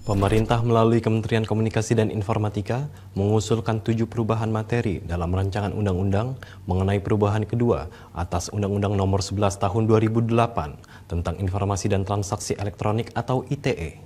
Pemerintah melalui Kementerian Komunikasi dan Informatika mengusulkan 7 perubahan materi dalam rancangan undang-undang mengenai perubahan kedua atas Undang-Undang Nomor 11 Tahun 2008 tentang Informasi dan Transaksi Elektronik atau ITE.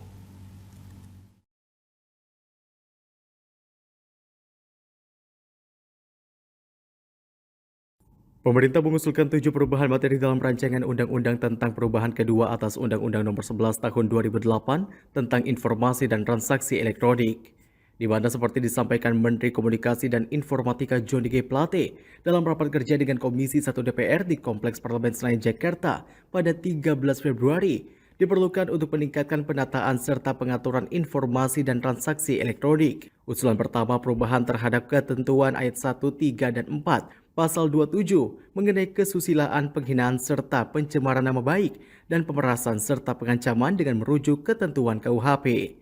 Pemerintah mengusulkan 7 perubahan materi dalam rancangan undang-undang tentang perubahan kedua atas Undang-Undang Nomor 11 Tahun 2008 tentang Informasi dan Transaksi Elektronik, di mana seperti disampaikan Menteri Komunikasi dan Informatika Johnny G. Plate dalam rapat kerja dengan Komisi 1 DPR di Kompleks Parlemen Senayan Jakarta pada 13 Februari, diperlukan untuk meningkatkan penataan serta pengaturan informasi dan transaksi elektronik. Usulan pertama perubahan terhadap ketentuan ayat 1, 3, dan 4 Pasal 27 mengenai kesusilaan, penghinaan, serta pencemaran nama baik dan pemerasan serta pengancaman dengan merujuk ketentuan KUHP.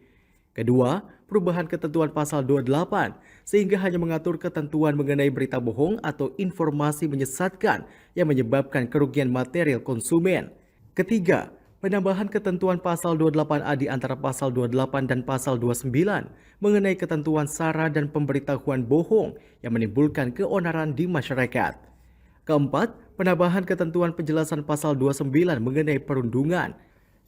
Kedua, perubahan ketentuan pasal 28 sehingga hanya mengatur ketentuan mengenai berita bohong atau informasi menyesatkan yang menyebabkan kerugian material konsumen. Ketiga, penambahan ketentuan pasal 28A di antara pasal 28 dan pasal 29 mengenai ketentuan sara dan pemberitahuan bohong yang menimbulkan keonaran di masyarakat. Keempat, penambahan ketentuan penjelasan pasal 29 mengenai perundungan.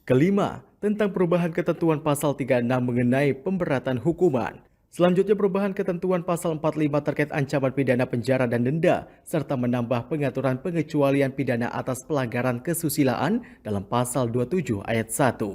Kelima, tentang perubahan ketentuan pasal 36 mengenai pemberatan hukuman. Selanjutnya perubahan ketentuan pasal 45 terkait ancaman pidana penjara dan denda, serta menambah pengaturan pengecualian pidana atas pelanggaran kesusilaan dalam pasal 27 ayat 1.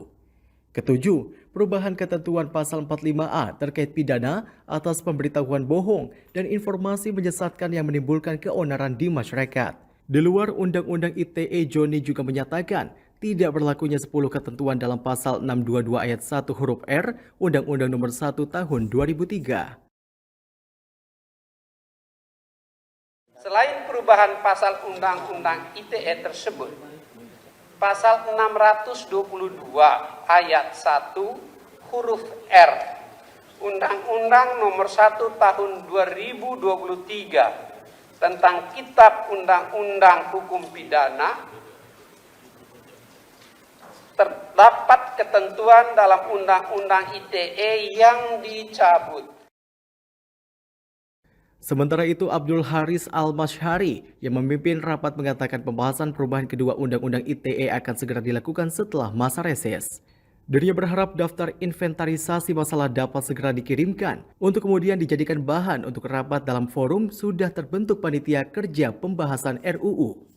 Ketujuh, perubahan ketentuan pasal 45A terkait pidana atas pemberitahuan bohong dan informasi menyesatkan yang menimbulkan keonaran di masyarakat. Di luar Undang-Undang ITE, Johnny juga menyatakan tidak berlakunya 10 ketentuan dalam pasal 622 ayat 1 huruf R Undang-Undang Nomor 1 Tahun 2003. Selain perubahan pasal Undang-Undang ITE tersebut, pasal 622 ayat 1 huruf R Undang-Undang Nomor 1 Tahun 2023 tentang Kitab Undang-Undang Hukum Pidana terdapat ketentuan dalam Undang-Undang ITE yang dicabut. Sementara itu, Abdul Haris Al-Masyari yang memimpin rapat mengatakan pembahasan perubahan kedua Undang-Undang ITE akan segera dilakukan setelah masa reses. Dirinya berharap daftar inventarisasi masalah dapat segera dikirimkan untuk kemudian dijadikan bahan untuk rapat dalam forum sudah terbentuk panitia kerja pembahasan RUU.